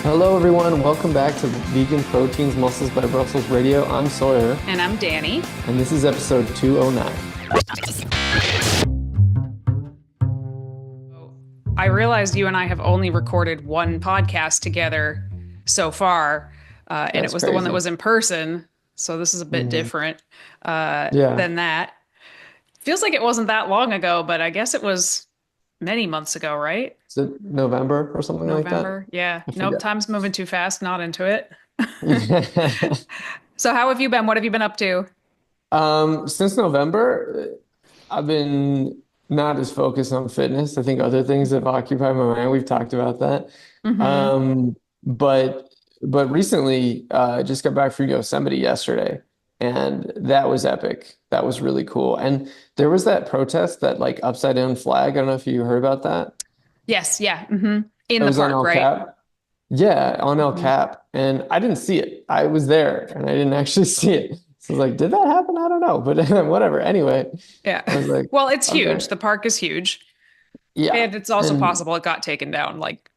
Hello, everyone. Welcome back to Vegan Proteins Muscles by Brussels Radio. I'm Sawyer. And I'm Danny. And this is episode 209. I realized you and I have only recorded one podcast together so far, and it was the one that was in person. So this is a bit different than that. Feels like it wasn't that long ago, but I guess it was many months ago, right? Is it November or something like that? November, yeah. Nope, time's moving too fast. Not into it. So how have you been? What have you been up to? Since November, I've been not as focused on fitness. I think other things have occupied my mind. We've talked about that. But recently, I just got back from Yosemite yesterday, and that was epic. That was really cool. And there was that protest, that like upside down flag. I don't know if you heard about that. Yes, yeah. In the was on park, El right? Cap. Yeah, on El Cap. And I didn't see it. I was there and I didn't actually see it. So I was like, did that happen? I don't know, but whatever. Anyway, Yeah. I was like, Well, it's okay. huge. The park is huge. Yeah. And it's also And possible it got taken down like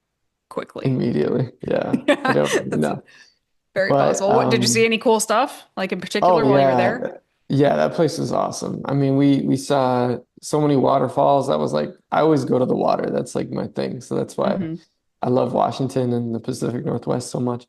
quickly. immediately. Yeah. I don't really know. Very But possible. What, did you see any cool stuff, like in particular while you were there? Yeah, that place was awesome. I mean, we saw so many waterfalls. That was like, I always go to the water. That's like my thing. So that's why I love Washington and the Pacific Northwest so much.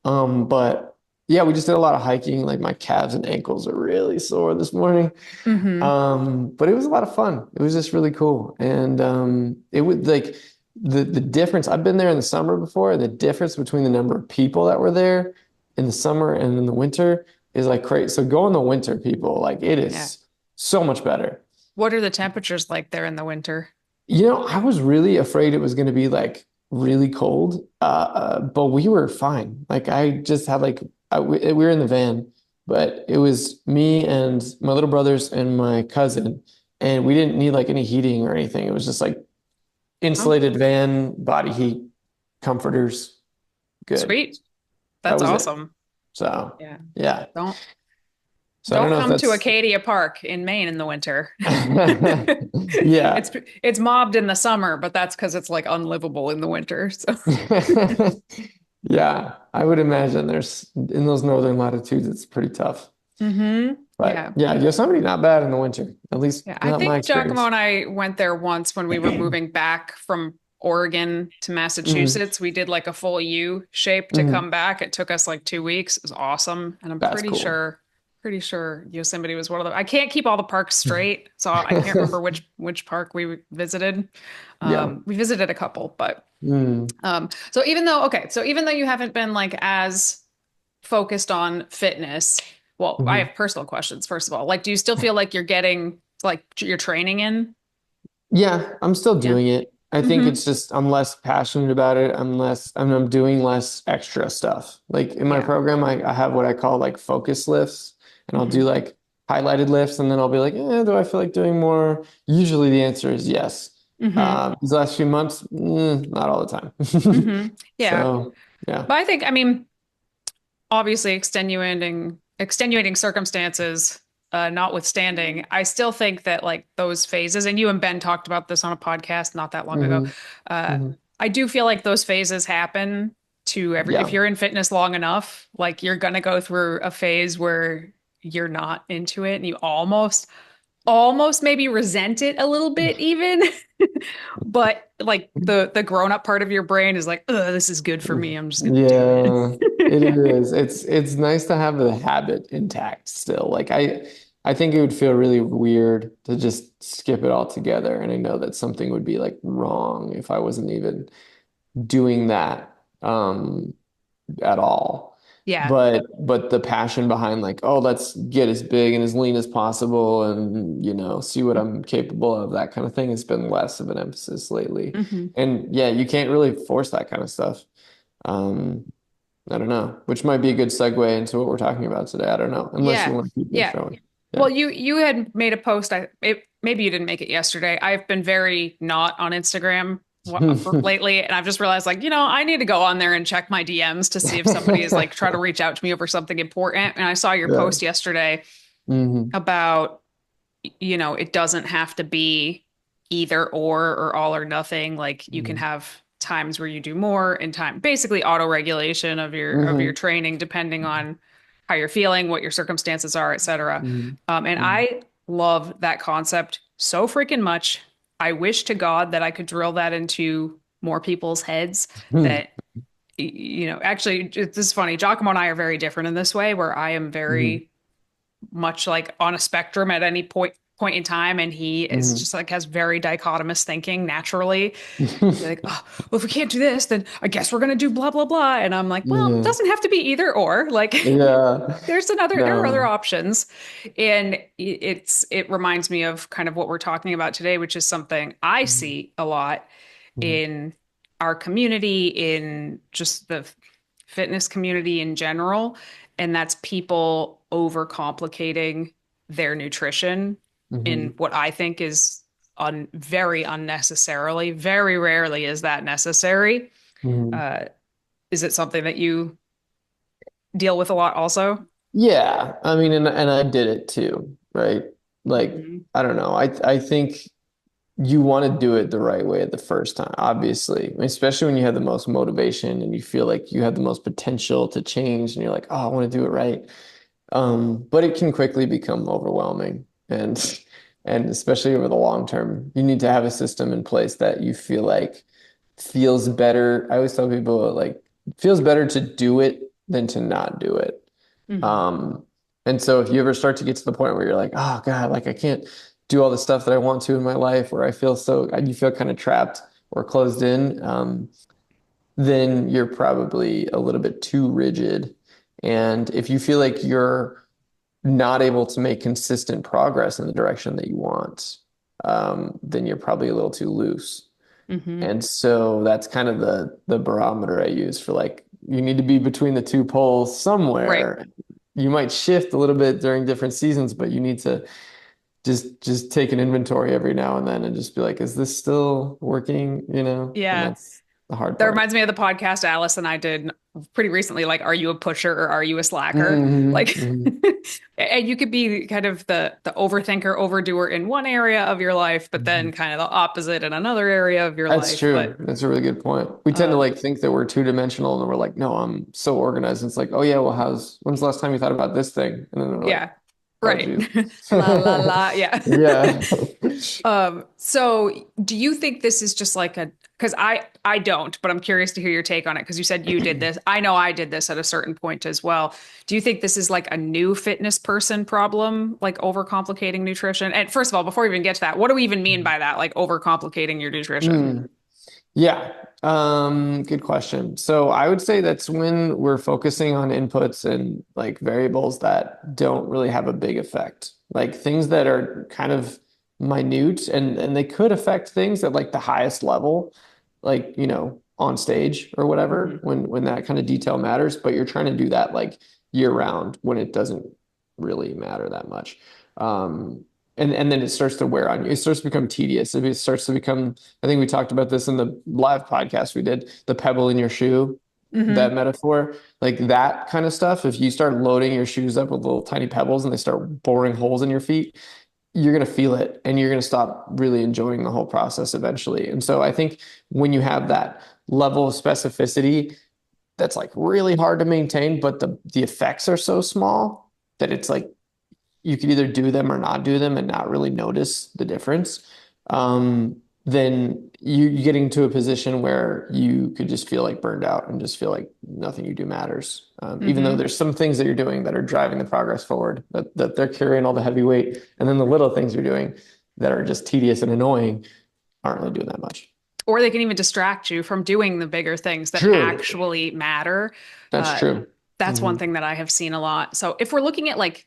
But yeah, we just did a lot of hiking. Like my calves and ankles are really sore this morning. But it was a lot of fun. It was just really cool. And it would like the difference. I've been there in the summer before. The difference between the number of people that were there in the summer and in the winter is like crazy. So go in the winter, people. Like it is so much better. What are the temperatures like there in the winter? I was really afraid it was going to be like really cold, but we were fine. Like I just had we were in the van, but it was me and my little brothers and my cousin, and we didn't need like any heating or anything. It was just like insulated van, body heat, comforters. Good. Sweet. That's awesome. So yeah. Don't I don't know come to Acadia Park in Maine in the winter. Yeah. It's mobbed in the summer, but that's because it's like unlivable in the winter. So yeah, I would imagine there's in those northern latitudes, it's pretty tough. But yeah, Yosemite not bad in the winter, at least I not my think experience. Giacomo and I went there once when we were moving back from Oregon to Massachusetts. We did like a full U shape to come back. It took us like 2 weeks. It was awesome. And I'm pretty sure Yosemite was one of them. I can't keep all the parks straight, so I can't remember which park we visited. We visited a couple, but so even though you haven't been like as focused on fitness, well, I have personal questions. First of all, like, do you still feel like you're getting like your training in? Yeah, I'm still doing it. I think it's just I'm less passionate about it. I'm doing less extra stuff. Like in my program, I have what I call like focus lifts, and I'll do like highlighted lifts, and then I'll be like, do I feel like doing more? Usually the answer is yes. These last few months, not all the time. Yeah. So, yeah. But I mean, obviously extenuating circumstances notwithstanding, I still think that like those phases, and you and Ben talked about this on a podcast not that long ago. I do feel like those phases happen to if you're in fitness long enough, like you're gonna go through a phase where you're not into it and you almost maybe resent it a little bit even. But like the grown-up part of your brain is like, this is good for me. I'm just gonna do it. It is. It's nice to have the habit intact still. Like I think it would feel really weird to just skip it all together. And I know that something would be like wrong if I wasn't even doing that at all. Yeah. But the passion behind like, oh, let's get as big and as lean as possible and, see what I'm capable of, that kind of thing has been less of an emphasis lately. And yeah, you can't really force that kind of stuff. I don't know, which might be a good segue into what we're talking about today. I don't know, unless you want to keep it showing. Yeah. Well, you had made a post. Maybe you didn't make it yesterday. I've been very not on Instagram lately, and I've just realized, like, I need to go on there and check my DMs to see if somebody is like trying to reach out to me over something important. And I saw your post yesterday about, it doesn't have to be either or all or nothing. Like you can have times where you do more and time basically auto regulation of your Hmm. training depending on how you're feeling, what your circumstances are, etc. Hmm. And Hmm. I love that concept so freaking much. I wish to God that I could drill that into more people's heads that actually, this is funny. Giacomo and I are very different in this way, where I am Hmm. very much like on a spectrum at any point in time, and he is Hmm. just like has very dichotomous thinking naturally. Like, oh, well, if we can't do this, then I guess we're gonna do blah blah blah. And I'm like, well, it Yeah. doesn't have to be either or. Like, Yeah. there are other No. options. And it reminds me of kind of what we're talking about today, which is something I Mhm. see a lot Mhm. in our community, in just the fitness community in general, and that's people overcomplicating their nutrition in Mhm. what I think is very unnecessarily. Very rarely is that necessary. Mhm. Uh, is it something that you deal with a lot also? Yeah, I mean, and I did it too, right? Like, Mhm. I don't know. I think you want to do it the right way the first time, obviously. I mean, especially when you have the most motivation and you feel like you have the most potential to change, and you're like, oh, I want to do it right. But it can quickly become overwhelming, and especially over the long term, you need to have a system in place that you feel like feels better. I always tell people like feels better to do it than to not do it. Mhm. Um, and so if you ever start to get to the point where you're like, oh God, like I can't do all the stuff that I want to in my life, or I feel so, you feel kind of trapped or closed in, then you're probably a little bit too rigid. And if you feel like you're not able to make consistent progress in the direction that you want, then you're probably a little too loose. Mhm. And so that's kind of the barometer I use for like you need to be between the two poles Right. somewhere. You might shift a little bit during different seasons, but you need to just take an inventory every now and then and just be like, is this still working? And Yeah. that's the hard That part. reminds me of the podcast Alice and I did pretty recently. Like, are you a pusher or are you a slacker? Hmm. Like, Hmm. and you could be kind of the overthinker, overdoer in one area of your life, but then Hmm. kind of the opposite in another area of your That's life. true. But That's a really good point. We tend to uh, like think that we're two-dimensional and we're like, no, I'm so organized. And it's like, oh yeah, well, when's the last time you thought about this thing? And then they're like, yeah, oh right. geez. La la la. Yeah. Yeah. So do you think this is just like because I don't, but I'm curious to hear your take on it because you said you did this. I know I did this at a certain point as well. Do you think this is like a new fitness person problem, like overcomplicating nutrition? And first of all, before we even get to that, what do we even mean by that, like overcomplicating your nutrition? Mm. Yeah. Good question. So I would say that's when we're focusing on inputs and like variables that don't really have a big effect. Like things that are kind of minute and they could affect things at like the highest level, like, on stage or whatever, Hmm. when that kind of detail matters, but you're trying to do that like year round when it doesn't really matter that much. And then it starts to wear on you. It starts to become tedious. It starts to become, I think we talked about this in the live podcast we did, the pebble in your shoe, that Hmm. metaphor, like that kind of stuff. If you start loading your shoes up with little tiny pebbles and they start boring holes in your feet, you're going to feel it and you're going to stop really enjoying the whole process eventually. And so I think when you have that level of specificity, that's like really hard to maintain, but the effects are so small that it's like you could either do them or not do them and not really notice the difference. Then you getting to a position where you could just feel like burned out and just feel like nothing you do matters. Even though Hmm. there's some things that you're doing that are driving the progress forward, that they're carrying all the heavy weight, and then the little things you're doing that are just tedious and annoying aren't really doing that much. Or they can even distract you from doing the bigger things that True. actually matter. That's Uh, true. that's one Hmm. thing that I have seen a lot. So if we're looking at like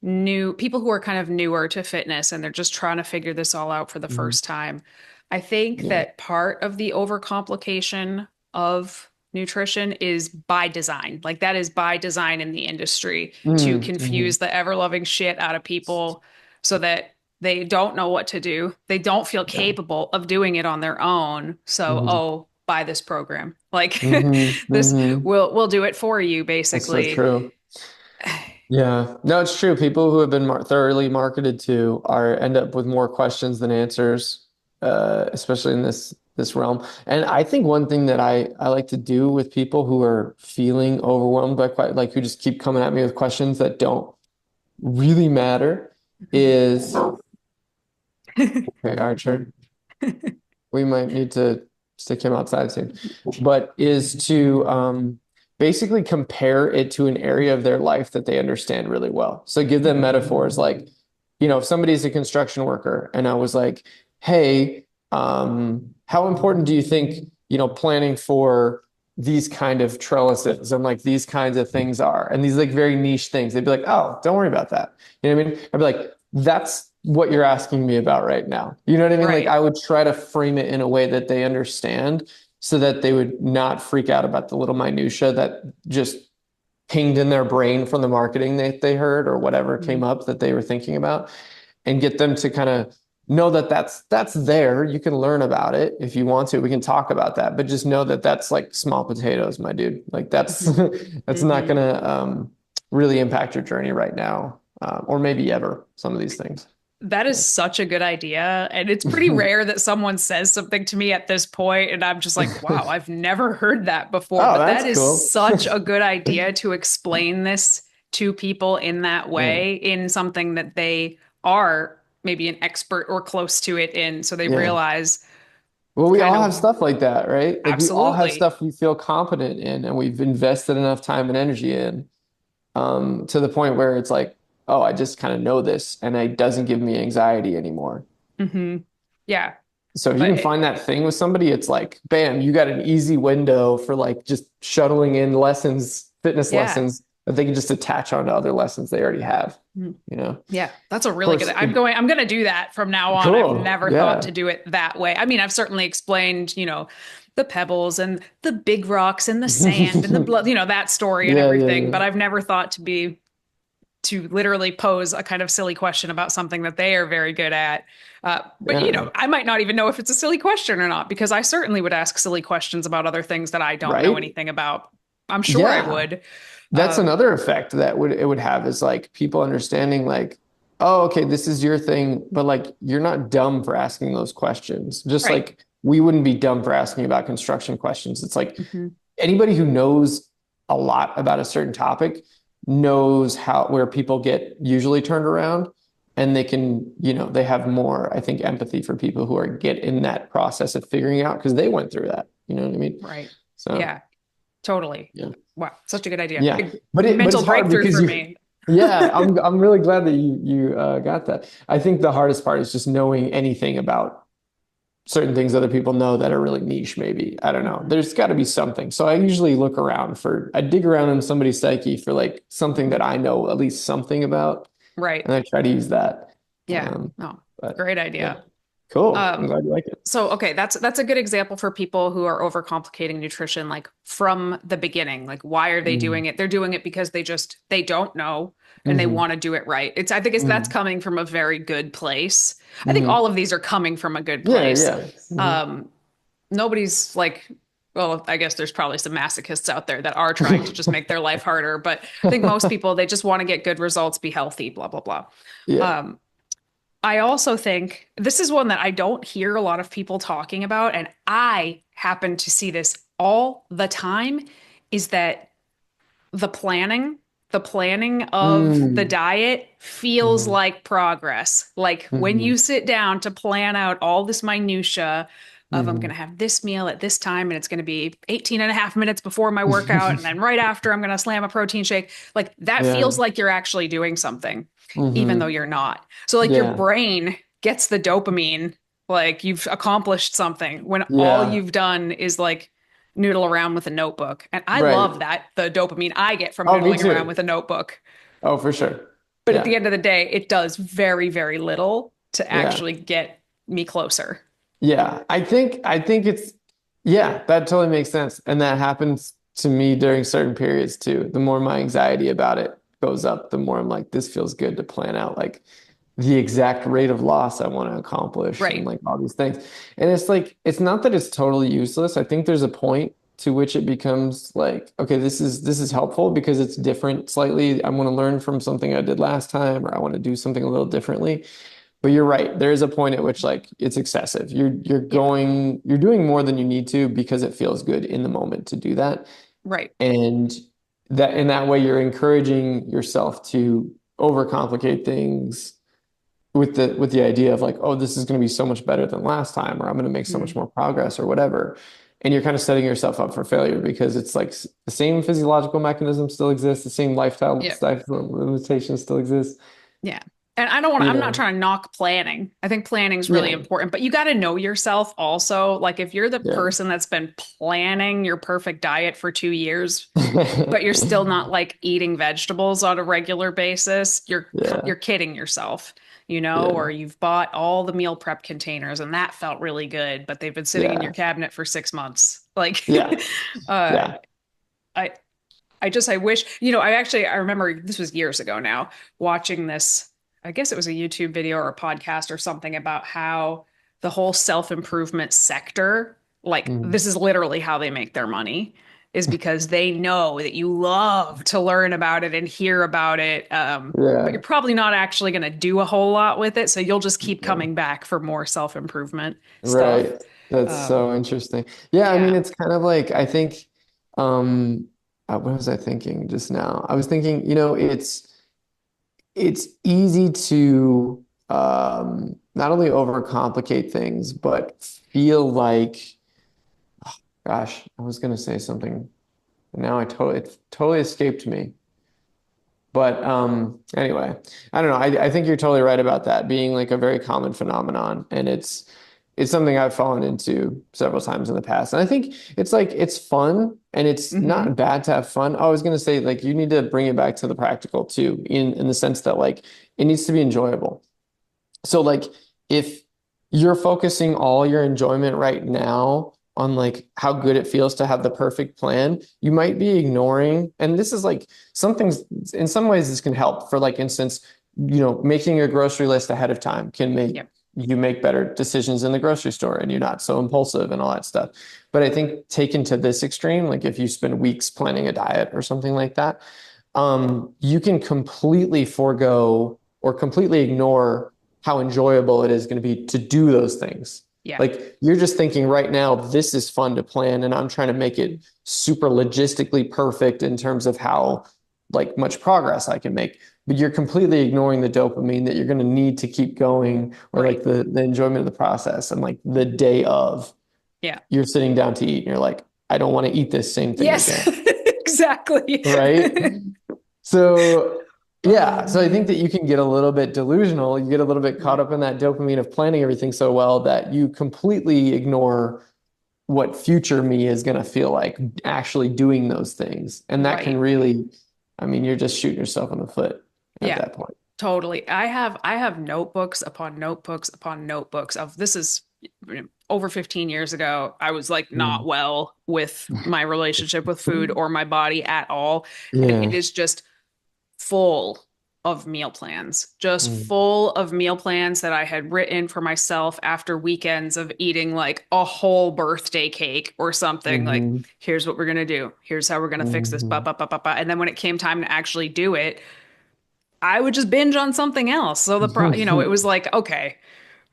new people who are kind of newer to fitness and they're just trying to figure this all out for the Hmm. first time, I think Yeah. that part of the overcomplication of nutrition is by design. Like that is by design in the industry to Mm-hmm. confuse the ever-loving shit out of people so that they don't know what to do. They don't feel Yeah. capable of doing it on their own. So, Hmm. oh, buy this program. Like Hmm. this Hmm. will do it for you, That's so basically. true. Yeah, no, it's true. People who have been thoroughly marketed to are end up with more questions than answers, especially in this this realm. And I think one thing that I like to do with people who are feeling overwhelmed by quite like who just keep coming at me with questions that don't really matter is okay, Archer. We might need to stick him outside soon, but is to basically compare it to an area of their life that they understand really well. So give them metaphors like, if somebody's a construction worker and I was like, hey, how important do you think, planning for these kind of trellises and like these kinds of things are? And these like very niche things. They'd be like, oh, don't worry about that. You know what I mean? I'd be like, that's what you're asking me about right now. You know what I mean? Like Right. I would try to frame it in a way that they understand so that they would not freak out about the little minutia that just pinged in their brain from the marketing they heard or whatever came up that they were thinking about, and get them to kind of know that that's there. You can learn about it if you want to. We can talk about that, but just know that that's like small potatoes, my dude. Like that's that's not gonna really impact your journey right now, or maybe ever. Some of these things. That is such a good idea. And it's pretty rare that someone says something to me at this point, and I'm just like, wow, I've never heard that before. Oh, But that that's is cool. such a good idea to explain this to people in that Yeah, way, in something that they are maybe an expert or close to it in. So they yeah. realize Well, we kind all of have stuff like that, right? Like we all have absolutely. stuff we feel confident in and we've invested enough time and energy in, to the point where it's like, oh, I just kind of know this and it doesn't give me anxiety anymore. Hmm. Yeah. So if you But can find that thing with somebody, it's like, bam, you got an easy window for like just shuttling in lessons, fitness yeah. lessons that they can just attach onto other lessons they already have, Mhm. you know? Of Yeah, that's a really good. course, I'm going to do that from now on. I've cool. never thought Yeah. to do it that way. I mean, I've certainly explained, the pebbles and the big rocks and the sand and the blood, that story and Yeah, yeah, everything, yeah. but I've never thought to literally pose a kind of silly question about something that they are very good at. But Yeah. I might not even know if it's a silly question or not, because I certainly would ask silly questions about other things that I don't know Right? anything about. I'm sure I Yeah. would. That's Um, another effect that would it would have is like people understanding like, oh, okay, this is your thing, but like you're not dumb for asking those questions. Just right. like we wouldn't be dumb for asking about construction questions. It's like Hmm. anybody who knows a lot about a certain topic knows how where people get usually turned around, and they can, they have more, I think, empathy for people who are get in that process of figuring out because they went through that. You know what I mean? Right. So Yeah. Totally. yeah. Wow, such a good idea. Yeah. Big But mental it's hard breakthrough because for you me. yeah, I'm really glad that you got that. I think the hardest part is just knowing anything about certain things other people know that are really niche, maybe. I don't know. Mhm. There's got to be something. So I usually I dig around in somebody's psyche for like something that I know at least something about, Right. and I try to use that. Yeah. Um, Oh, but great yeah, idea. cool. I'm Um, glad you like it. so okay, that's a good example for people who are overcomplicating nutrition, like from the beginning. Like, why are they Mm-hmm. doing it? They're doing it because they don't know and they Mm-hmm. want to do it right. I think that's coming from a very good place. I think Mm-hmm. all of these are coming from a good Yeah, place. yeah. Mm-hmm. Um, nobody's like, well, I guess there's probably some masochists out there that are trying to just make their life harder, but I think most people, they just want to get good results, be healthy, blah, blah, blah. Yeah. Um, I also think this is one that I don't hear a lot of people talking about, and I happen to see this all the time, is that the planning, the planning of the Mm-hmm. diet feels like progress. Like when Mm-hmm. you sit down to plan out all this minutia of I'm Mm-hmm. going to have this meal at this time and it's going to be 18 and a half minutes before my workout. And then right after I'm going to slam a protein shake. Like that Yeah. feels like you're actually doing something, even though Mm-hmm. you're not. So like your Yeah. brain gets the dopamine, like you've accomplished something when all Yeah. you've done is like noodle around with a notebook. And I Right. love that, the dopamine I get from Oh, me noodling around too. with a notebook. Oh, for sure. But at the Yeah. end of the day, it does very, very little to Yeah. actually get me closer. Yeah. I think it's yeah, that totally makes sense. And that happens to me during certain periods too. The more my anxiety about it goes up, the more I'm like, this feels good to plan out like the exact rate of loss I want to accomplish and Right. like all these things. And it's like it's not that it's totally useless. I think there's a point to which it becomes like, okay, this is helpful because it's different slightly. I want to learn from something I did last time, or I want to do something a little differently. But you're right. There is a point at which like it's excessive. Yeah. You're doing more than you need to because it feels good in the moment to do that. Right. And that in that way you're encouraging yourself to overcomplicate things with the idea of like, oh, this is going to be so much better than last time, or I'm going to make so much Mm. more progress or whatever. And you're kind of setting yourself up for failure because it's like the same physiological mechanism still exists, the same lifestyle Yeah. style limitations still exist, Yeah. And I don't want to, you I'm not know? trying to knock planning. I think planning is really Yeah, important, but you got to know yourself also. Like if you're the yeah. person that's been planning your perfect diet for 2 years, but you're still not like eating vegetables on a regular basis, Yeah, you're kidding yourself, you know, yeah, or you've bought all the meal prep containers and that felt really good, but they've been sitting in your yeah, cabinet for 6 months. Like yeah, uh yeah. I I wish, you know, I remember this was years ago now, watching this, I guess it was a YouTube video or a podcast or something about how the whole self-improvement sector, like Mm. this is literally how they make their money, is because they know that you love to learn about it and hear about it. But Yeah, you're probably not actually going to do a whole lot with it. So you'll just keep yeah. coming back for more self-improvement stuff. Right. That's Um, so interesting. Yeah, I mean, yeah. it's kind of like I think um what was I thinking just now? I was thinking, it's easy to not only overcomplicate things, but feel like, gosh, I was gonna say something. Now it totally escaped me. But anyway, I don't know. I think you're totally right about that being like a very common phenomenon, and it's something I've fallen into several times in the past. And I think it's like it's fun and it's not Hmm. bad to have fun. I was gonna say like you need to bring it back to the practical too, in the sense that like it needs to be enjoyable. So like if you're focusing all your enjoyment right now on like how good it feels to have the perfect plan, you might be ignoring, and this is like some things in some ways this can help. For like instance, making your grocery list ahead of time can make Yep. you make better decisions in the grocery store and you're not so impulsive and all that stuff. But I think taken to this extreme, like if you spend weeks planning a diet or something like that, you can completely forego or completely ignore how enjoyable it is going to be to do those things. Yeah. Like you're just thinking right now, this is fun to plan, and I'm trying to make it super logistically perfect in terms of how like much progress I can make. But you're completely ignoring the dopamine that you're going to need to keep going, or Right. like the enjoyment of the process. And like the day of, Yeah. you're sitting down to eat, and you're like, I don't want to eat this same thing Yes, again. exactly. Right? So, Oh yeah. So I think man. that you can get a little bit delusional. You get a little bit caught Yeah. up in that dopamine of planning everything so well that you completely ignore what future me is going to feel like actually doing those things. And that can Right. really, I mean, you're just shooting yourself in the foot at Yeah, that point. totally. I have notebooks upon notebooks upon notebooks of this is over 15 years ago. I was like not Mm. well with my relationship with food or my body at all. And it Yeah. is just full of meal plans, just Mm. full of meal plans that I had written for myself after weekends of eating like a whole birthday cake or something. Like, Hmm. here's what we're gonna do. Here's how we're gonna fix this. Ba, Hmm. ba, ba, ba, ba. And then when it came time to actually do it, I would just binge on something else. So it was like, okay,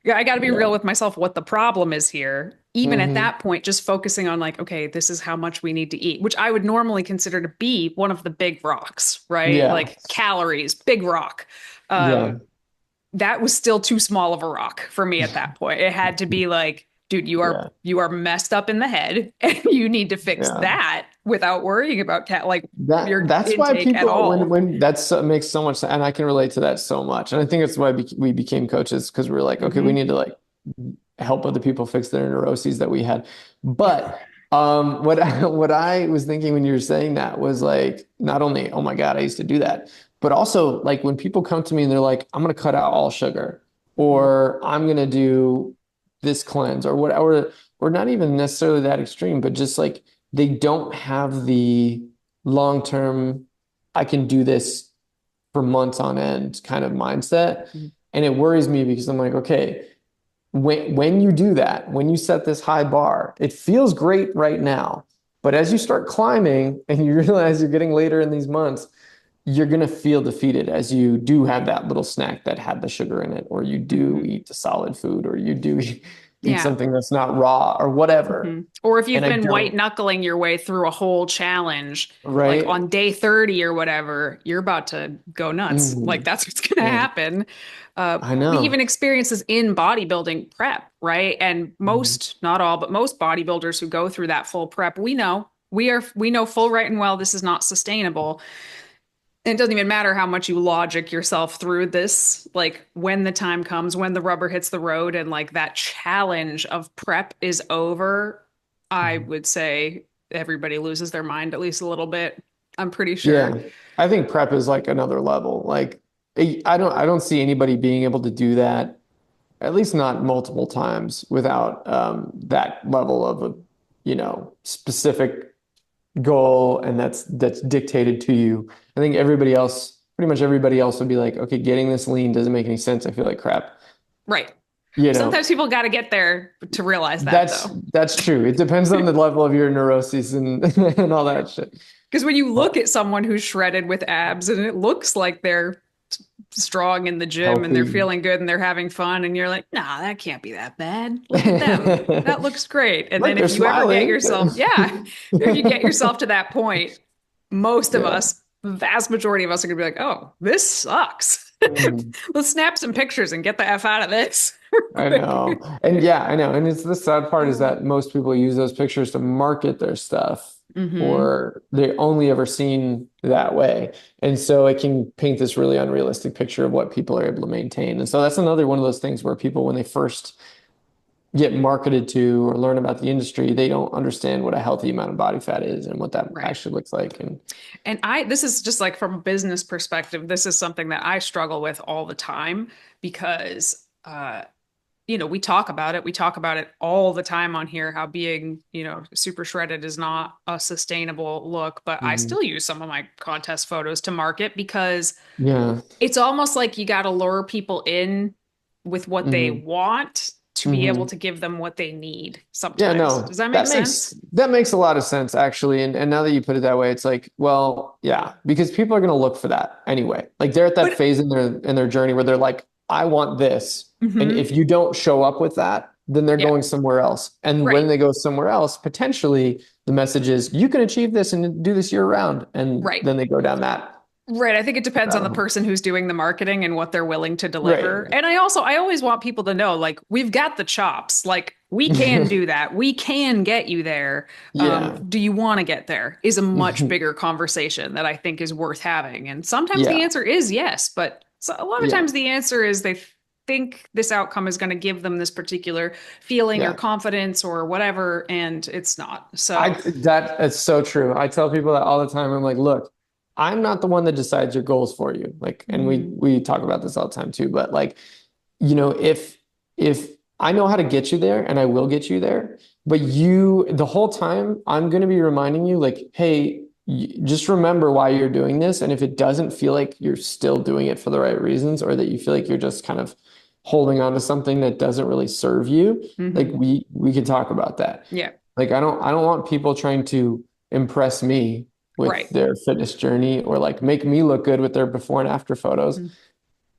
yeah, I got to be real Yeah. with myself what the problem is here. Even at Hmm. that point, just focusing on like, okay, this is how much we need to eat, which I would normally consider to be one of the big rocks, right? Yeah. Like calories, big rock. Yeah. Um, that was still too small of a rock for me at that point. It had to be like, dude, Yeah. you are messed up in the head and you need to fix Yeah. that without worrying about like That your that's why intake at people all. when makes so much sense, and I can relate to that so much. And I think it's why we became coaches because we were like, okay, we Hmm. need to like help other people fix their neuroses that we had. But what I was thinking when you were saying that was like not only, oh my God, I used to do that, but also like when people come to me and they're like, I'm gonna cut out all sugar, Hmm. or I'm gonna do this cleanse, or whatever, or not even necessarily that extreme, but just like they don't have the long-term, I can do this for months on end kind of mindset. And it worries me because I'm like, okay, when you do that, when you set this high bar, it feels great right now. But as you start climbing and you realize you're getting later in these months, you're going to feel defeated as you do have that little snack that had the sugar in it, or you do Hmm. eat the solid food, or you do eat Yeah. something that's not raw or whatever. Hmm. Or if you've And I been white don't, knuckling your way through a whole challenge, like right? on day 30 or whatever, you're about to go nuts. Like Mhm. that's what's going to Yeah, happen. I We even know. experience this in bodybuilding prep, right? And Mhm. most, not all, but most bodybuilders who go through that full prep, we know full right and well this is not sustainable. And it doesn't even matter how much you logic yourself through this, like when the time comes, when the rubber hits the road and like that challenge of prep is over, I Mhm. would say everybody loses their mind at least a little bit. I'm pretty sure. Yeah, I think prep is like another level. Like I don't see anybody being able to do that, at least not multiple times without that level of a, specific goal and that's dictated to you. I think everybody else, pretty much everybody else would be like, okay, getting this lean doesn't make any sense. I feel like crap. Right. You know, Sometimes people got to get there to realize that that's though. that's true. It depends on the level of your neuroses and and all that shit. Because when you look But at someone who's shredded with abs and it looks like they're strong in the gym and they're healthy. feeling good and they're having fun, and you're like, nah, that can't be that bad. Look at them. That looks great. And Look, then they're if you ever get smiling. yourself, yeah, if you get yourself to that point, most of Yeah. us, the vast majority of us are gonna be like, oh, this sucks. Mm. Let's snap some pictures and get the F out of this I real know. quick. And yeah, I know. And it's the sad part is that most people use those pictures to market their stuff, Hmm. or they only ever seen that way. And so it can paint this really unrealistic picture of what people are able to maintain. And so that's another one of those things where people, when they first get marketed to or learn about the industry, they don't understand what a healthy amount of body fat is and what that Right. actually looks like. And And this is just like from a business perspective, this is something that I struggle with all the time because, we talk about it. We talk about it all the time on here, how being, super shredded is not a sustainable look. But I mhm. still use some of my contest photos to market because Yeah. it's almost like you got to lure people in with what they Hmm. want to be able Hmm. to give them what they need Yeah, sometimes. no, Does that make sense? that makes a lot of sense actually. And now that you put it that way, it's like, well, yeah, because people are going to look for that anyway. Like they're at that But, phase in their journey where they're like, I want this. And if mhm, you don't show up with that, then they're yeah, going somewhere else. And when right. they go somewhere else, potentially the message is you can achieve this and do this year round. And Right. then they go down that Right. I think it depends on the rabbit hole. person who's doing the marketing and what they're willing to Right. deliver. And I always want people to know, like, we've got the chops. Like, we can do that. We can get you there. Yeah. Do you want to get there? Is a much bigger conversation that I think is worth having. And sometimes the Yeah. answer is yes, but a lot of Yeah. times the answer is they think this outcome is going to give them this particular feeling or Yeah. confidence or whatever, and it's not. So, That's so true. I tell people that all the time. I'm like, look, I'm not the one that decides your goals for you. Like, and mhm, we talk about this all the time too, but like, if I know how to get you there and I will get you there, but the whole time I'm going to be reminding you like, hey, just remember why you're doing this. And if it doesn't feel like you're still doing it for the right reasons, or that you feel like you're just kind of holding on to something that doesn't really serve you, like mhm, we can talk about that. yeah, Like I don't want people trying to impress me with right. their fitness journey or like make me look good with their before and after photos. Mhm.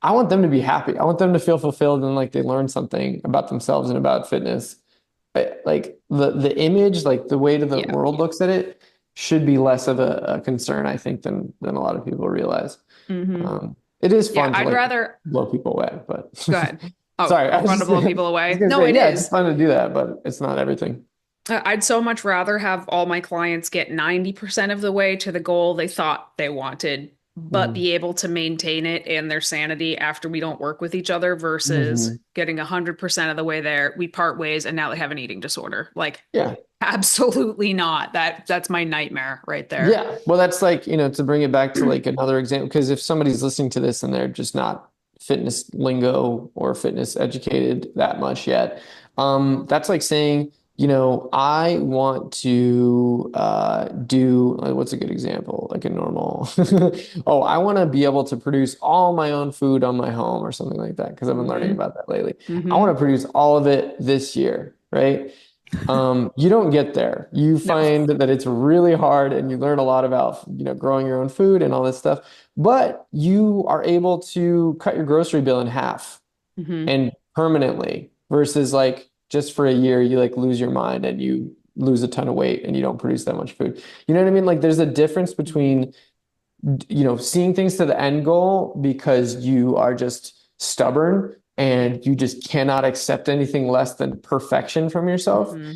I want them to be happy. I want them to feel fulfilled and like they learn something about themselves and about fitness. Like the image, like the way to the Yeah. world looks at it should be less of a concern, I think, than a lot of people realize. Hmm. It is Yeah, fun to I'd like rather blow people away, but go ahead. Oh, sorry, fun to blow people I was away. gonna No, say, it yeah, it's is. fun to do that, but it's not everything. I'd so much rather have all my clients get 90% of the way to the goal they thought they wanted, but Mhm. be able to maintain it and their sanity after we don't work with each other versus Mhm. getting 100% of the way there. We part ways and now they have an eating disorder. Like, Yeah. absolutely not. That's my nightmare right there. Yeah. Well, that's like, to bring it back to like another example, because if somebody's listening to this and they're just not fitness lingo or fitness educated that much yet, that's like saying, I want to do what's a good example? Like a normal, oh, I want to be able to produce all my own food on my home or something like that, because I've been learning Hmm. about that lately. I want Hmm. to produce all of it this year, right? You don't get there. You No. find that it's really hard and you learn a lot about, growing your own food and all this stuff, but you are able to cut your grocery bill in half Hmm. and permanently versus like just for a year, you like lose your mind and you lose a ton of weight and you don't produce that much food. You know what I mean? Like there's a difference between, seeing things to the end goal because you are just stubborn and you just cannot accept anything less than perfection from yourself Hmm.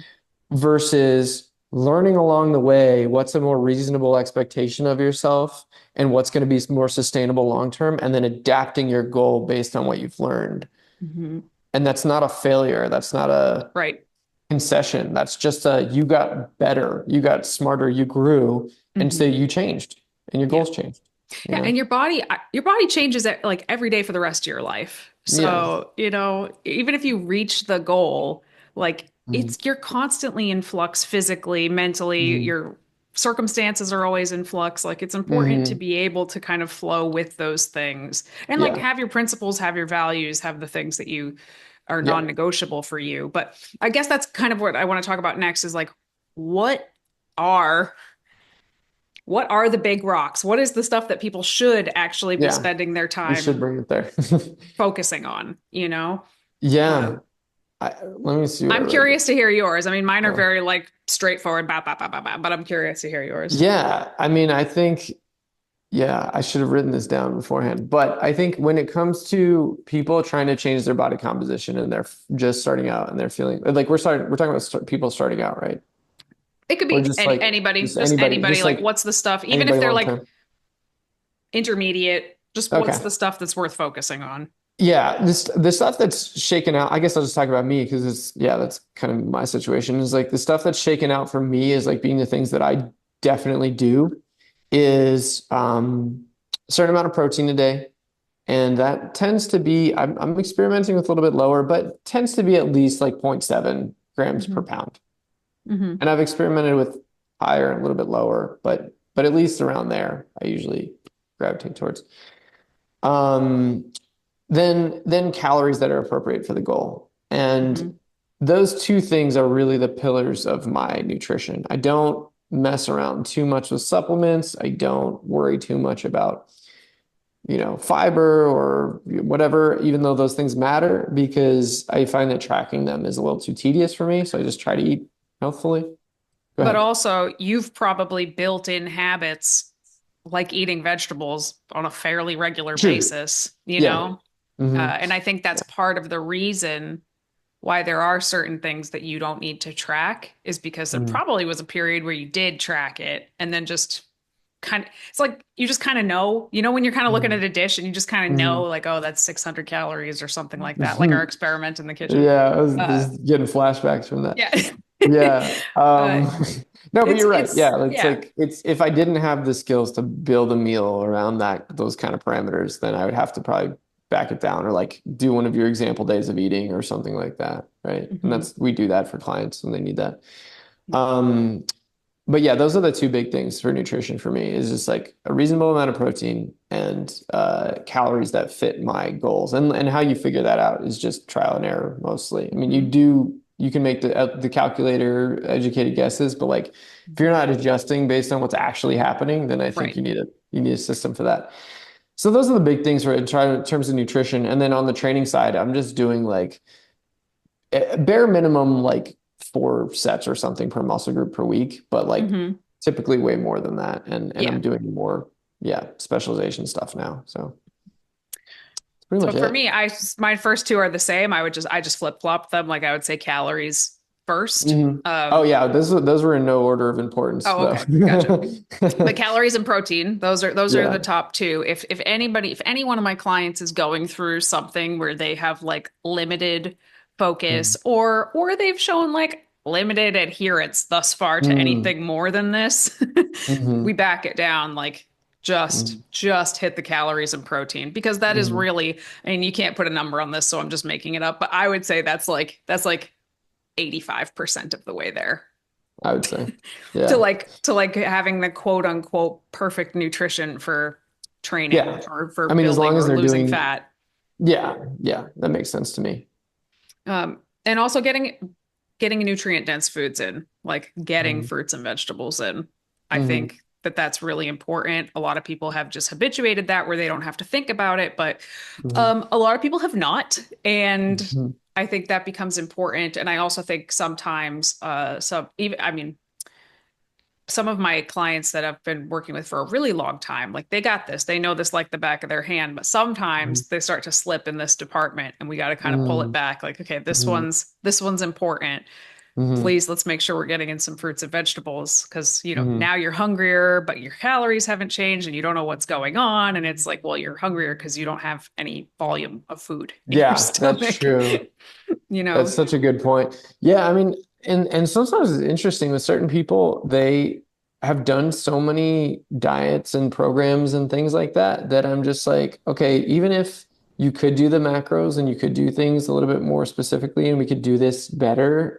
versus learning along the way what's a more reasonable expectation of yourself and what's going to be more sustainable long term, and then adapting your goal based on what you've learned. Hmm. And that's not a failure. That's not a Right. concession. That's just a you got better, you got smarter, you grew, and so Hmm. you changed and your Yeah. goals changed, you Yeah, and know? your body changes like every day for the rest of your life. Yeah. So, even if you reach the goal, like Mhm. you're constantly in flux physically, mentally, Mhm. your circumstances are always in flux. Like it's important to Mhm. be able to kind of flow with those things and like Yeah. have your principles, have your values, have the things that you are Yeah. non-negotiable for you. But I guess that's kind of what I want to talk about next is like what are what are the big rocks? What is the stuff that people should actually be Yeah. spending their We should time bring it there. focusing on, you know? Yeah. Um, Let me see what I I'm wrote curious to hear yours. I mean, mine are down. very like straightforward, but I'm curious to hear yours. Yeah. I mean, I think, yeah, I should have written this down beforehand. But I think when it comes to people trying to change their body composition and they're just starting out and they're feeling like we're talking about people starting out, right? It could Or be anybody, just anybody. just Like, like what's the stuff, even if anybody they're long like term. intermediate, just what's Okay. the stuff that's worth focusing on? Yeah, the stuff that's shaken out, I guess I'll just talk about me because that's kind of my situation is like the stuff that's shaken out for me is like being the things that I definitely do is a certain amount of protein a day. And that tends to be, I'm experimenting with a little bit lower, but tends to be at least like 0.7 grams per Hmm. pound. Hmm. And I've experimented with higher and a little bit lower, but at least around there, I usually gravitate towards. Um, then calories that are appropriate for the goal. And Hmm. those two things are really the pillars of my nutrition. I don't mess around too much with supplements. I don't worry too much about, fiber or whatever, even though those things matter, because I find that tracking them is a little too tedious for me. So I just try to eat healthfully. Go But ahead. also, you've probably built in habits like eating vegetables on a fairly regular True. basis, Yeah. Hmm. And I think that's part of the reason why there are certain things that you don't need to track is because there Hmm. probably was a period where you did track it and then just kind of, it's like you just kind of know, when you're kind of looking Hmm. at a dish and you just kind of know, Hmm. like, oh, that's 600 calories or something like that, like our experiment in the kitchen. Yeah, I was Uh, just getting flashbacks from that. yeah. Yeah. uh, No, but it's, you're right. it's, Yeah, it's yeah. like it's if I didn't have the skills to build a meal around those kind of parameters, then I would have to probably back it down or like do one of your example days of eating or something like that, right? And Mhm. we do that for clients when they need that. Um, but yeah, those are the two big things for nutrition for me is just like a reasonable amount of protein and calories that fit my goals. And how you figure that out is just trial and error mostly. I mean, Mhm. you can make the calculator educated guesses, but like if you're Mhm. not adjusting based on what's actually happening, then I think Right. you need a system for that. So those are the big things for in terms of nutrition. And then on the training side, I'm just doing like bare minimum like 4 sets or something per muscle group per week, but like Hmm. typically way more than that. And Yeah. I'm doing more, yeah, specialization stuff now. So that's pretty So much for it. me, my first two are the same. I just flip flop them. Like I would say calories first. Oh yeah, those were in no order of importance Oh, though. okay. Gotcha. The calories and protein, those are the Yeah. top two. If any one of my clients is going through something where they have like limited focus or they've shown like limited adherence thus far to Mm-hmm. anything more than this, we Mm-hmm. back it down like just hit the calories and protein because that is Mm-hmm. really, I mean, you can't put a number on this, so I'm just making it up, but I would say that's like 85% of the way there I would say. to Yeah. like having the quote unquote perfect nutrition for training Yeah. or for I mean, as building long as or they're losing doing, fat. yeah, yeah, that makes sense to me. And also getting getting nutrient dense foods in, like getting Mm, fruits and vegetables in. I mhm, think that that's really important. A lot of people have just habituated that where they don't have to think about it, but mhm, a lot of people have not. And mhm, I think that becomes important. And I also think sometimes, some even, I mean, some of my clients that I've been working with for a really long time, like they got this, they know this like the back of their hand, but mhm, sometimes they start to slip in this department and we got to kind of pull it mhm, back. Like, okay, mhm, this one's important. mhm, Please, let's make sure we're getting in some fruits and vegetables because, mhm. now you're hungrier, but your calories haven't changed and you don't know what's going on. And it's like, well, you're hungrier because you don't have any volume of food in your Yeah, that's stomach, true. you That's know? such a good point. Yeah, I mean, and sometimes it's interesting with certain people, they have done so many diets and programs and things like that that I'm just like, okay, even if you could do the macros and you could do things a little bit more specifically and we could do this better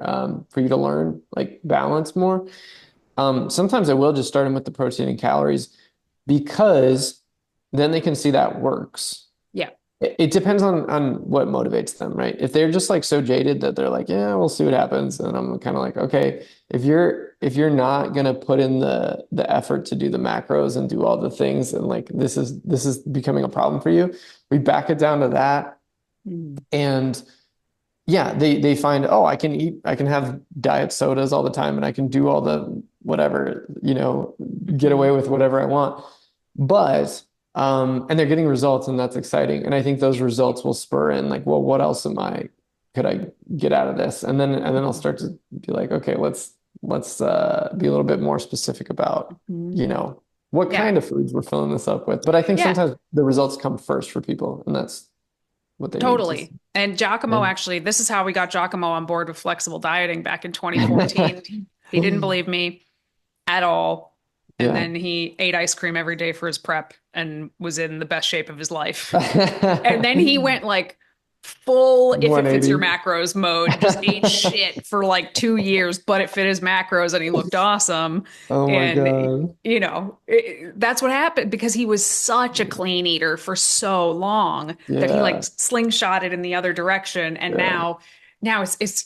for you to learn like balance more. Sometimes I will just start them with the protein and calories because then they can see that works. Yeah. It depends on what motivates them, right? If they're just like so jaded that they're like, yeah, we'll see what happens, and I'm kind of like, okay, if you're not gonna put in the effort to do the macros and do all the things, and like this is becoming a problem for you, we back it down to that, Mm. and yeah, they find, oh, I can have diet sodas all the time, and I can do all the whatever, get Mhm. away with whatever I want. But and they're getting results, and that's exciting. And I think those results will spur in like, well, what else could I get out of this? And then I'll start to be like, okay, let's be a little bit more specific about, Mhm. you know, what Yeah. kind of foods we're filling this up with. But I think Yeah. sometimes the results come first for people, and that's what they need to see. Totally. And Giacomo, Yeah. actually, this is how we got Giacomo on board with flexible dieting back in 2014. He didn't believe me at all. And Yeah. then he ate ice cream every day for his prep and was in the best shape of his life. And then he went like full if it fits your 180. macros mode, just ate shit for like 2 years, but it fit his macros and he looked awesome. Oh my And, God. that's what happened because he was such a clean eater for so long that he like Yeah. slingshotted in the other direction. And Yeah. now it's,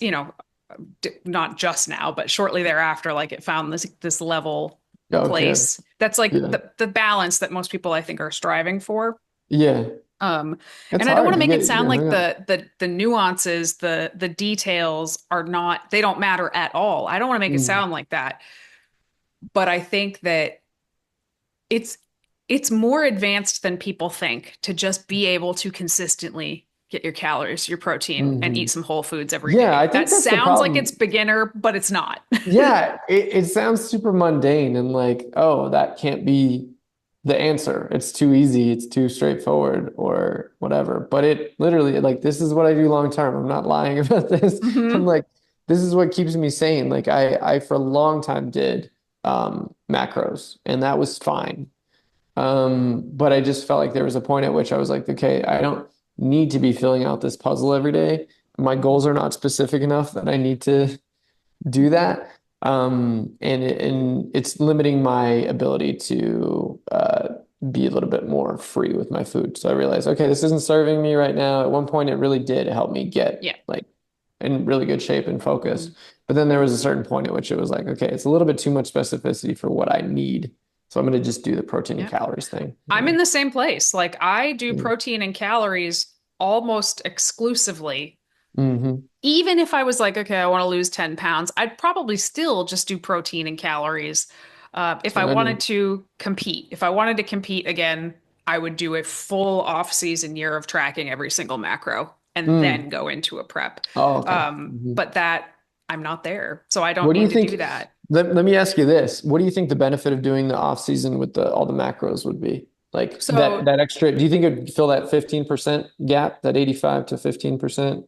not just now, but shortly thereafter, like it found this level Okay. place that's like Yeah. the balance that most people I think are striving for. Yeah. Um, It's and I don't want hard. to make it You sound get like hung up. the nuances, the details are not, they don't matter at all. I don't want to make it Mm. sound like that, but I think that it's it's more advanced than people think to just be able to consistently get your calories, your protein, and Hmm. eat some whole foods every Yeah, I day. That think that's the sounds like it's problem. beginner, but it's not. Yeah, it sounds super mundane and like, oh, that can't be the answer. It's too easy, it's too straightforward or whatever. But it literally, like, this is what I do long term. I'm not lying about this. I'm Hmm. like, this is what keeps me sane. Like I for a long time did macros and that was fine. But I just felt like there was a point at which I was like, okay, I don't need to be filling out this puzzle every day. My goals are not specific enough that I need to do that. And it's limiting my ability to be a little bit more free with my food. So I realized, okay, this isn't serving me right now. At one point, it really did help me get Yeah. like in really good shape and focus. Mhm. But then there was a certain point at which it was like, okay, it's a little bit too much specificity for what I need. So I'm going to just do the protein and Yeah. calories thing. I'm in the same place. Like I do Mm. protein and calories almost exclusively. Hmm. Even if I was like, okay, I want to lose 10 pounds, I'd probably still just do protein and calories. If That's I what I wanted do. to compete, if I wanted to compete again, I would do a full off-season year of tracking every single macro and Mm. then go into a prep. Oh, okay. Mhm. But that I'm not there, so I don't What do you need to do think? that. Let me ask you this. What do you think the benefit of doing the off season with all the macros would be? Like that So that extra, do you think it would fill that 15% gap, that 85 to 15%?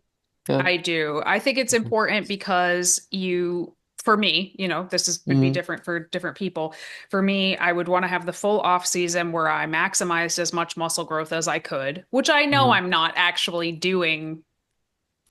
Yeah. I do. I think it's important because for me, this would be Mm-hmm. different for different people. For me, I would want to have the full off season where I maximized as much muscle growth as I could, which I know Hmm. I'm not actually doing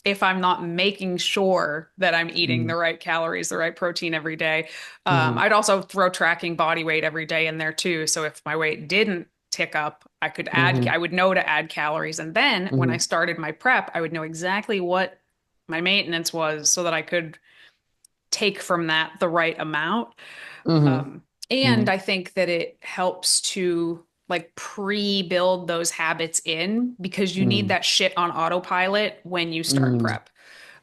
if I'm not making sure that I'm eating the right calories, the right protein every day. Hmm. I'd also throw tracking body weight every day in there too. So if my weight didn't tick up, Hmm. I would know to add calories. And then when I Hmm. started my prep, I would know exactly what my maintenance was so that I could take from that the right amount. Hmm. And Hmm. I think that it helps to like pre-build those habits in because you need Hmm. that shit on autopilot when you start Hmm. prep.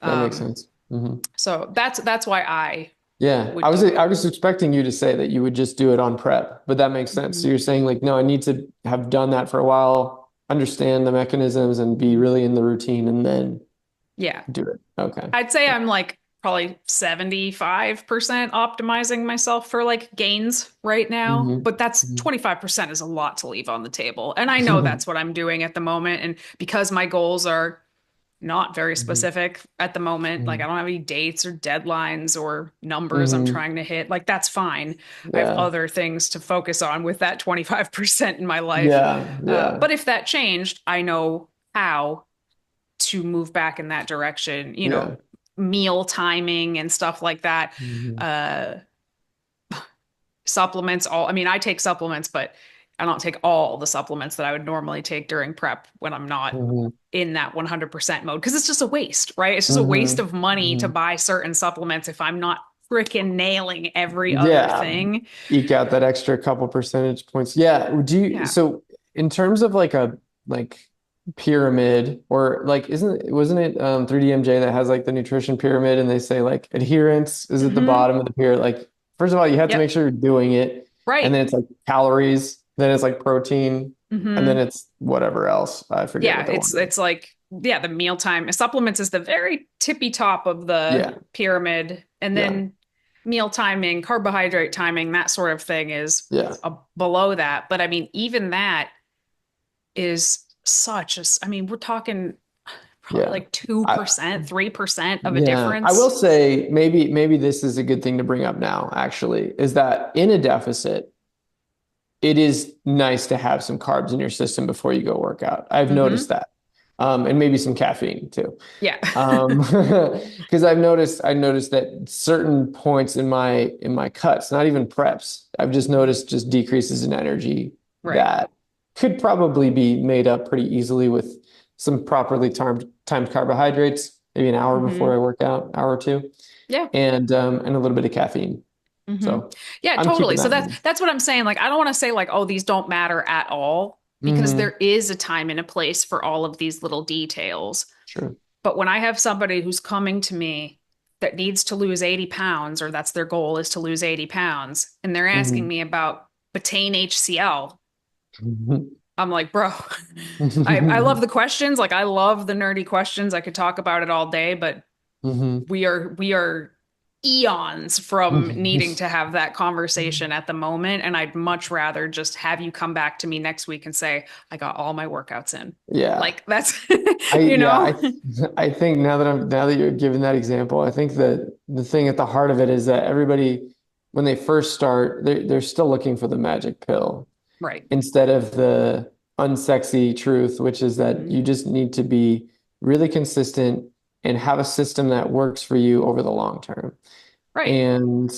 That makes Um, sense. Hmm. so that's why I Yeah, would do I it. was expecting you to say that you would just do it on prep, but that makes sense. So Mhm. you're saying like, no, I need to have done that for a while, understand the mechanisms, and be Mhm. really in the routine, and then Yeah. do it. Okay. I'd say I'm like probably 75% optimizing myself for like gains right now, Hmm. but that's Hmm. 25% is a lot to leave on the table. And I know that's what I'm doing at the moment. And because my goals are not very Hmm. specific at the moment, like I Hmm. don't have any dates or deadlines or numbers I'm Hmm. trying to hit, like that's fine. I have Yeah. other things to focus on with that 25% in my life. Yeah. Yeah. But if that changed, I know how to move back in that direction, Yeah. meal timing and stuff like that. Hmm. Uh, supplements, I mean, I take supplements, but I don't take all the supplements that I would normally take during prep when I'm not Hmm. in that 100% mode because it's just a waste, right? It's just a waste Hmm. of money to Hmm. buy certain supplements if I'm not freaking nailing every other Yeah. thing. Eke out that extra couple percentage points. Yeah. Do you, Yeah. so in terms of like a like pyramid or like wasn't it 3DMJ that has like the nutrition pyramid and they say like adherence is at the Hmm. bottom of the pyramid. Like first of all, you have to make Yep. sure you're doing it. And Right. then it's like calories, then it's like protein, and then Hmm. it's whatever else. I forget Yeah, what the it's one is. it's like yeah, the mealtime supplements is the very tippy top of the Yeah. pyramid, and Yeah. then meal timing, carbohydrate timing, that sort of thing is Yeah. below that. But I mean, even that is I mean, we're talking probably Yeah. like I, 2%, 3% of a Yeah, I will difference. say maybe this is a good thing to bring up now, actually, is that in a deficit, it is nice to have some carbs in your system before you go work out. I've noticed Hmm. that. And maybe some caffeine too. Yeah. Because I noticed that certain points in my cuts, not even preps, I've just noticed just decreases in energy Right. that could probably be made up pretty easily with some properly timed carbohydrates, maybe an hour before I Hmm. work out, hour or two, Yeah. and a little bit of caffeine. Hmm. So Yeah, I'm totally. keeping So that in that's mind. that's what I'm saying. Like, I don't want to say like, oh, these don't matter at all, because Hmm. there is a time and a place for all of these little details. Sure. But when I have somebody who's coming to me that needs to lose 80 pounds, or that's their goal is to lose 80 pounds, and they're asking Hmm. me about betaine HCl, I'm like, bro, I love the questions. Like, I love the nerdy questions. I could talk about it all day, but Hmm. we are eons from needing to have that conversation at the moment. And I'd much rather just have you come back to me next week and say, I got all my workouts in. Yeah. Like that's, I you yeah, know? I think now that you're giving that example, I think that the thing at the heart of it is that everybody when they first start, they're still looking for the magic pill Right. instead of the unsexy truth, which is that Mhm. you just need to be really consistent and have a system that works for you over the long term. Right. And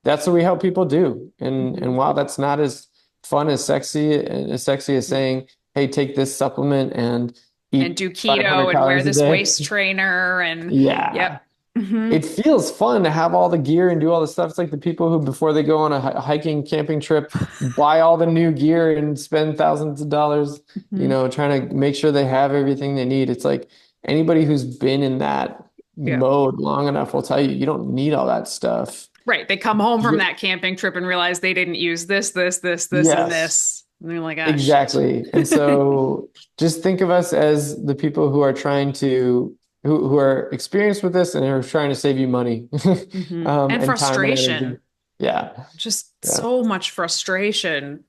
that's what we help people do. And Mhm. while that's not as fun as sexy as Mhm. saying, hey, take this supplement and And eat do 500 keto and wear calories a this day. waist trainer and Yeah. yep. Hmm. It feels fun to have all the gear and do all the stuff. It's like the people who, before they go on a hiking, camping trip, buy all the new gear and spend thousands of dollars, Hmm. trying to make sure they have everything they need. It's like anybody who's been in that Yeah. mode long enough will tell you you don't need all that stuff. Right. They come home from Ju- that camping trip and realize they didn't use this, and Yes. this. And they're like, ah, shit. Exactly. And so just think of us as the people who are trying to who are experienced with this and are trying to save you money And and time and energy. frustration. Yeah. Just Yeah. so much frustration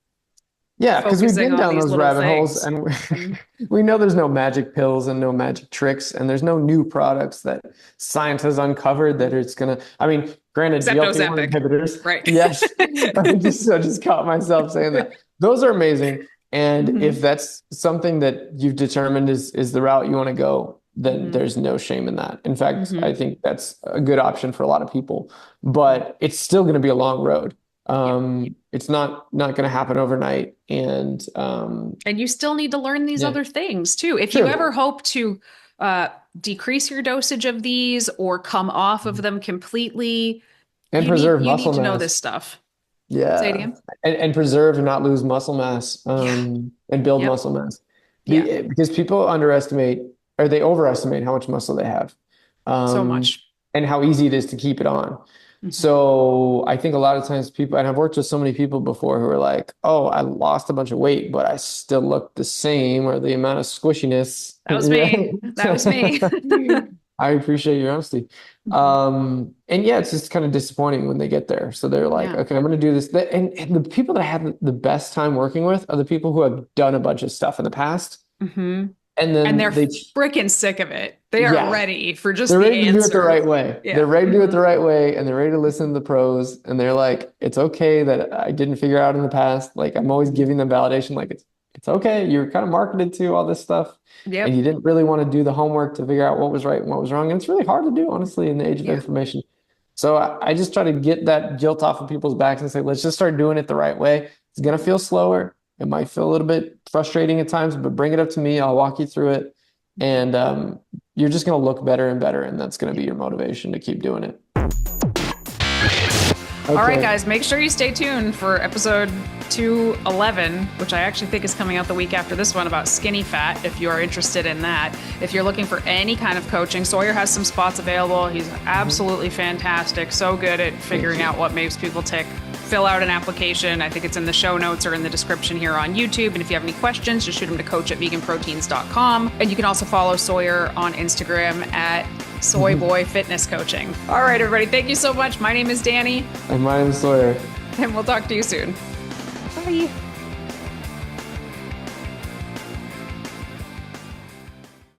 Yeah, because we've focusing been on down these those little rabbit holes things. and Mhm. we know there's no magic pills and no magic tricks and there's no new products that science has uncovered that it's gonna, I mean, granted, Except GLP-1 Ozempic. inhibitors, Right. yes. I just caught myself saying that. Those are amazing. And if Hmm. that's something that you've determined is the route you want to go, then Hmm. there's no shame in that. In fact, I Hmm. think that's a good option for a lot of people, but it's still going to be a long road. Yeah. It's not going to happen overnight. And And you still need to learn these yeah, other things too. If you ever true. hope to uh, decrease your dosage of these or come off of them completely. And You need to know this stuff. Say it Yeah. again. And preserve and not lose muscle mass, Yeah. and build Yep. muscle mass. Yeah. Because people underestimate or they overestimate how much muscle they have. So Um, much. and how easy it is to keep it on. Mhm. So I think a lot of times people, and I've worked with so many people before who are like, oh, I lost a bunch of weight, but I still look the same, or the amount of squishiness. That was Yeah. me. That was me. I appreciate your honesty. Mhm. And yeah, it's just kind of disappointing when they get there. So they're like, Yeah. okay, I'm going to do this. And the people that I have the best time working with are the people who have done a bunch of stuff in the past. Hmm. And And then they're they, freaking sick of it. They are yeah, ready for just they're the ready to do it the answer. right way. Yeah. They're ready to do it the right way, and they're ready to listen to the pros. And they're like, it's okay that I didn't figure out in the past. Like I'm always giving them validation. Like it's okay. You're kind of marketed to all this stuff, and Yep. you didn't really want to do the homework to figure out what was right and what was wrong. And it's really hard to do, honestly, in the age of Yeah. information. So I just try to get that guilt off of people's backs and say, let's just start doing it the right way. It's gonna feel slower. It might feel a little bit frustrating at times, but bring it up to me. I'll walk you through it. And you're just going to look better and better, and that's going to be your motivation to keep doing it. All right, Okay. guys, make sure you stay tuned for episode 211, which I actually think is coming out the week after this one, about skinny fat, if you are interested in that. If you're looking for any kind of coaching, Sawyer has some spots available. He's absolutely fantastic, so good at figuring out what makes people tick. Fill out an application. I think it's in the show notes or in the description here on YouTube. And if you have any questions, just shoot them to coach@veganproteins.com. And you can also follow Sawyer on Instagram at Soyboy Fitness Coaching. All right, everybody. Thank you so much. My name is Danny. And my name is Sawyer. And we'll talk to you soon. Bye.